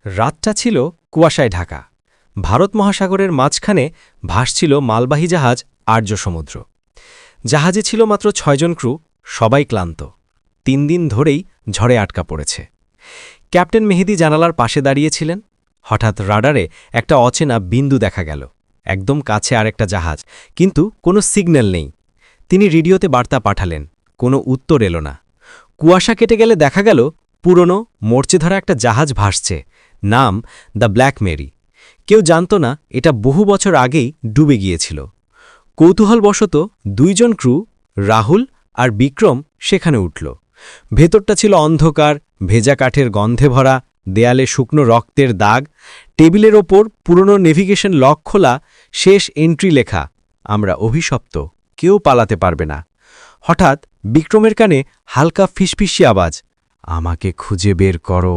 রাতটা ছিল কুয়াশায় ঢাকা। ভারত মহাসাগরের মাঝখানে ভাসছিল মালবাহী জাহাজ আর্য সমুদ্র। জাহাজে ছিল মাত্র ৬ জন ক্রু, সবাই ক্লান্ত। ৩ দিন ধরেই ঝড়ে আটকা পড়েছে। ক্যাপ্টেন মেহেদী জানালার পাশে দাঁড়িয়েছিলেন। হঠাৎ রাডারে একটা অচেনা বিন্দু দেখা গেল, একদম কাছে আরেকটা জাহাজ, কিন্তু কোনো সিগন্যাল নেই। তিনি রেডিওতে বার্তা পাঠালেন, কোনো উত্তর এলো না। কুয়াশা কেটে গেলে দেখা গেল পুরনো মরচে ধরা একটা জাহাজ ভাসছে, নাম দ্য ব্ল্যাক মেরি। কেউ জানত না এটা বহু বছর আগেই ডুবে গিয়েছিল। কৌতূহলবশত ২ জন ক্রু, রাহুল আর বিক্রম, সেখানে উঠল। ভেতরটা ছিল অন্ধকার, ভেজা কাঠের গন্ধে ভরা, দেয়ালে শুকনো রক্তের দাগ, টেবিলের ওপর পুরনো নেভিগেশন লক খোলা, শেষ এন্ট্রি লেখা, আমরা অভিশপ্ত, কেউ পালাতে পারবে না। হঠাৎ বিক্রমের কানে হালকা ফিসফিসি আওয়াজ, আমাকে খুঁজে বের করো।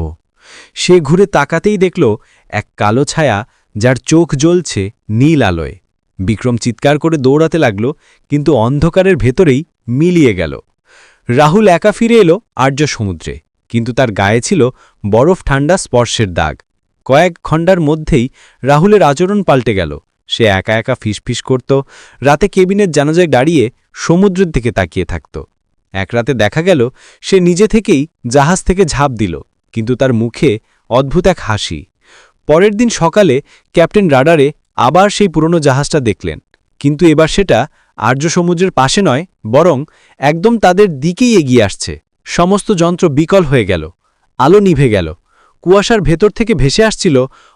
সে ঘুরে তাকাতেই দেখল এক কালো ছায়া, যার চোখ জ্বলছে নীল আলোয়। বিক্রম চিৎকার করে দৌড়াতে লাগল, কিন্তু অন্ধকারের ভেতরেই মিলিয়ে গেল। রাহুল একা ফিরে এলো আর্য সমুদ্রে, কিন্তু তার গায়ে ছিল বরফ ঠান্ডা স্পর্শের দাগ। কয়েক ঘণ্টার মধ্যেই রাহুলের আচরণ পাল্টে গেল। সে একা একা ফিসফিস করত, রাতে কেবিনের জানাজায় দাঁড়িয়ে সমুদ্রের দিকে তাকিয়ে থাকত। এক রাতে দেখা গেল সে নিজে থেকেই জাহাজ থেকে ঝাঁপ দিল, কিন্তু তার মুখে অদ্ভুত এক হাসি। পরের দিন সকালে ক্যাপ্টেন রাডারে আবার সেই পুরনো জাহাজটা দেখলেন, কিন্তু এবার সেটা আর্য সমুদ্রের পাশে নয়, বরং একদম তাদের দিকেই এগিয়ে আসছে। সমস্ত যন্ত্র বিকল হয়ে গেল, আলো নিভে গেল। কুয়াশার ভেতর থেকে ভেসে আসছিল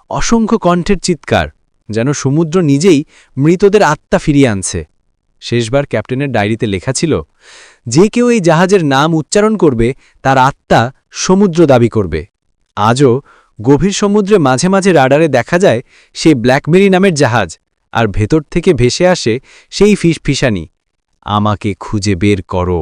অসংখ্য কণ্ঠের চিৎকার, যেন সমুদ্র নিজেই মৃতদের আত্মা ফিরিয়ে আনছে। শেষবার ক্যাপ্টেনের ডায়েরিতে লেখা ছিল, যে কেউ এই জাহাজের নাম উচ্চারণ করবে তার আত্মা সমুদ্র দাবি করবে। আজও গভীর সমুদ্রে মাঝে মাঝে রাডারে দেখা যায় সেই ব্ল্যাকমেরি নামের জাহাজ, আর ভেতর থেকে ভেসে আসে সেই ফিসফিসানি, আমাকে খুঁজে বের করো।